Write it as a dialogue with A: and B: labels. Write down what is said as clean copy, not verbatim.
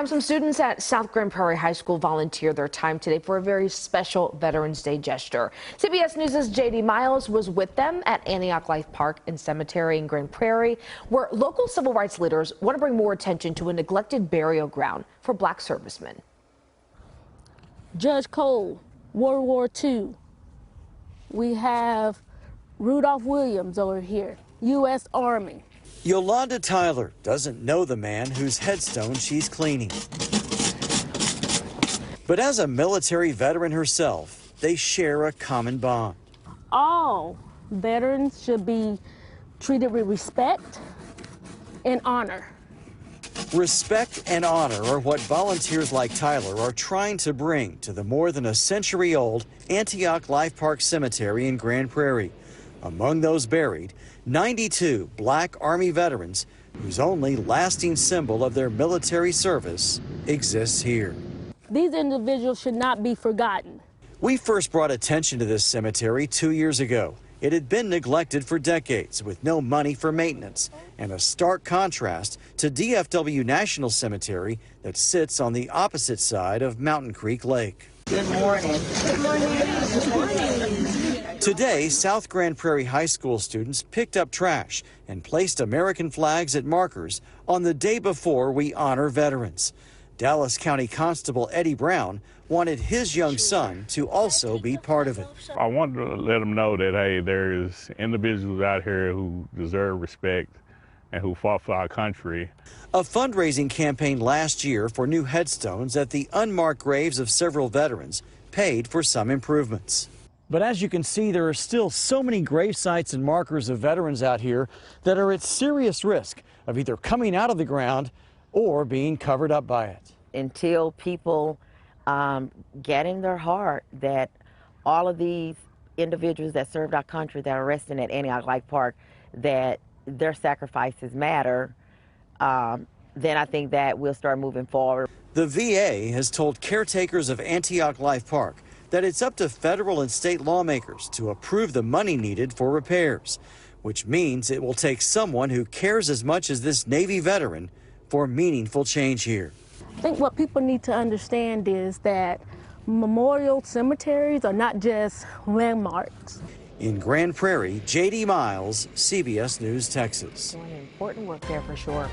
A: Some students at South Grand Prairie High School volunteered their time today for a very special Veterans Day gesture. CBS News' J.D. Miles was with them at Antioch Life Park and Cemetery in Grand Prairie, where local civil rights leaders want to bring more attention to a neglected burial ground for black servicemen.
B: Judge Cole, World War II. We have Rudolph Williams over here, U.S. Army.
C: Yolanda Tyler doesn't know the man whose headstone she's cleaning. But as a military veteran herself, they share a common bond.
B: All veterans should be treated with respect and honor.
C: Respect and honor are what volunteers like Tyler are trying to bring to the more than a century-old Antioch Life Park Cemetery in Grand Prairie. Among those buried, 92 black Army veterans whose only lasting symbol of their military service exists here.
B: These individuals should not be forgotten.
C: We first brought attention to this cemetery 2 years ago. It had been neglected for decades with no money for maintenance, and a stark contrast to DFW National Cemetery that sits on the opposite side of Mountain Creek Lake.
D: Good morning. Good morning.
B: Good morning.
C: Today, South Grand Prairie High School students picked up trash and placed American flags at markers on the day before we honor veterans. Dallas County Constable Eddie Brown wanted his young son to also be part of it.
E: I wanted to let them know that, hey, there's individuals out here who deserve respect and who fought for our country.
C: A fundraising campaign last year for new headstones at the unmarked graves of several veterans paid for some improvements. But as you can see, there are still so many grave sites and markers of veterans out here that are at serious risk of either coming out of the ground or being covered up by it.
D: Until people get in their heart that all of these individuals that served our country that are resting at Antioch Life Park, that their sacrifices matter, then I think that we'll start moving forward.
C: The VA has told caretakers of Antioch Life Park that it's up to federal and state lawmakers to approve the money needed for repairs, which means it will take someone who cares as much as this Navy veteran for meaningful change here.
B: I think what people need to understand is that memorial cemeteries are not just landmarks.
C: In Grand Prairie, J.D. Miles, CBS News, Texas.
A: Doing important work there for sure.